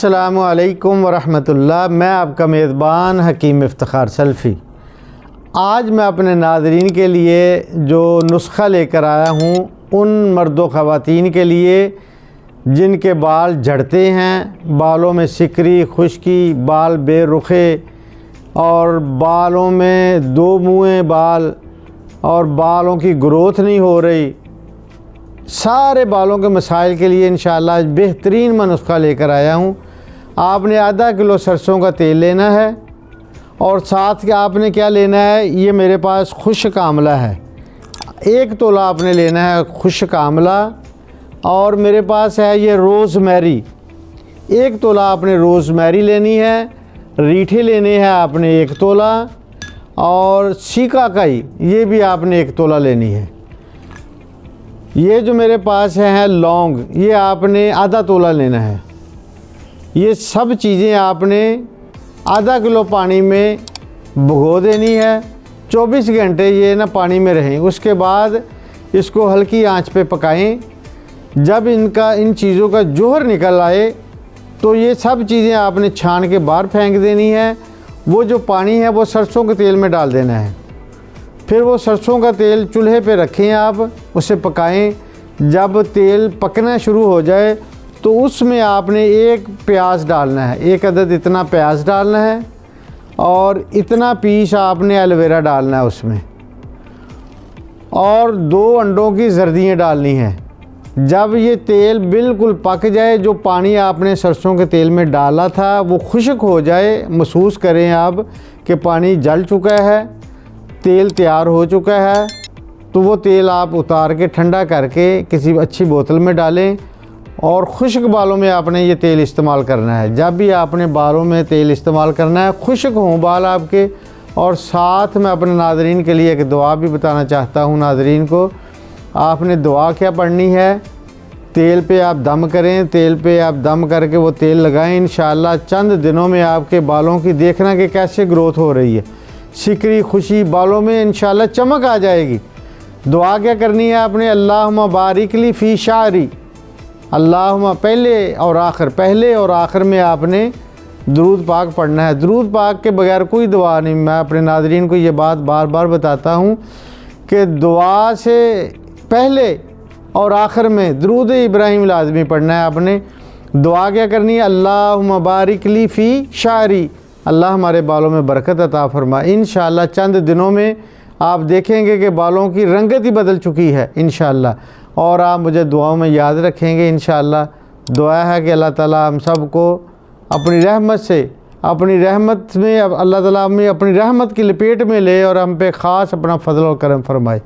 अस्सलामुअलैकुम वरहमतुल्लाह। मैं आपका मेज़बान हकीम इफ्तिखार सल्फ़ी। आज मैं अपने नाज़रीन के लिए जो नुस्ख़ा लेकर आया हूँ उन मर्दों ख़वातीन के लिए जिनके बाल झड़ते हैं, बालों में सिकरी, खुश्की, बाल बेरुखे और बालों में दो मुँहे बाल और बालों की ग्रोथ नहीं हो रही। सारे बालों के मसाइल के लिए इंशाअल्लाह बेहतरीन मैं नुस्ख़ा लेकर आया हूँ। आपने आधा किलो सरसों का तेल लेना है और साथ के आपने क्या लेना है, ये मेरे पास खुश्क आंवला है, 1 तोला आपने लेना है खुश्क आंवला। और मेरे पास है ये रोज़मेरी, 1 तोला आपने रोज़मेरी लेनी है। रीठे लेने हैं आपने 1 तोला और सीकाकाई ये भी आपने 1 तोला लेनी है। ये जो मेरे पास है लौंग, ये आपने आधा तोला लेना है। ये सब चीज़ें आपने आधा किलो पानी में भिगो देनी है, 24 घंटे ये ना पानी में रहें। उसके बाद इसको हल्की आंच पे पकाएं। जब इन चीज़ों का जोहर निकल आए तो ये सब चीज़ें आपने छान के बाहर फेंक देनी है। वो जो पानी है वो सरसों के तेल में डाल देना है। फिर वो सरसों का तेल चूल्हे पे रखें, आप उसे पकाएं। जब तेल पकना शुरू हो जाए तो उसमें आपने 1 प्याज डालना है, 1 अदद इतना प्याज डालना है और इतना पीस आपने एलोवेरा डालना है उसमें, और 2 अंडों की जर्दियाँ डालनी हैं। जब ये तेल बिल्कुल पक जाए, जो पानी आपने सरसों के तेल में डाला था वो खुश्क हो जाए, महसूस करें आप कि पानी जल चुका है, तेल तैयार हो चुका है, तो वो तेल आप उतार के ठंडा करके किसी अच्छी बोतल में डालें और खुश्क बालों में आपने ये तेल इस्तेमाल करना है। जब भी आपने बालों में तेल इस्तेमाल करना है, खुश्क हों बाल आपके। और साथ में अपने नाज़रीन के लिए एक दुआ भी बताना चाहता हूँ। नाज़रीन को आपने दुआ क्या पढ़नी है, तेल पे आप दम करें, तेल पे आप दम करके वो तेल लगाएं। इंशाअल्लाह चंद दिनों में आपके बालों की देखना कि कैसे ग्रोथ हो रही है, सिकरी खुशी बालों में इंशाअल्लाह चमक आ जाएगी। दुआ क्या करनी है आपने, अल्लाहुम्मा बारिक ली फ़ी शारी, अल्लाहुम्मा पहले और आखिर में आपने दुरूद पाक पढ़ना है। दुरूद पाक के बगैर कोई दुआ नहीं। मैं अपने नाज़रीन को ये बात बार बार बताता हूँ कि दुआ से पहले और आखिर में दुरूद इब्राहिम लाज़मी पढ़ना है आपने। दुआ क्या करनी है, अल्लाहुम्मा बारिक ली फ़ी शारी, अल्लाह हमारे बालों में बरकत अता फरमा। इंशाअल्लाह चंद दिनों में आप देखेंगे कि बालों की रंगत ही बदल चुकी है इंशाअल्लाह। और आप मुझे दुआओं में याद रखेंगे इंशाअल्लाह। दुआ है कि अल्लाह ताला हम सब को अपनी रहमत से, अपनी रहमत में अल्लाह ताला हमें अपनी रहमत की लपेट में ले और हम पे ख़ास अपना फ़ज़ल और करम फरमाए।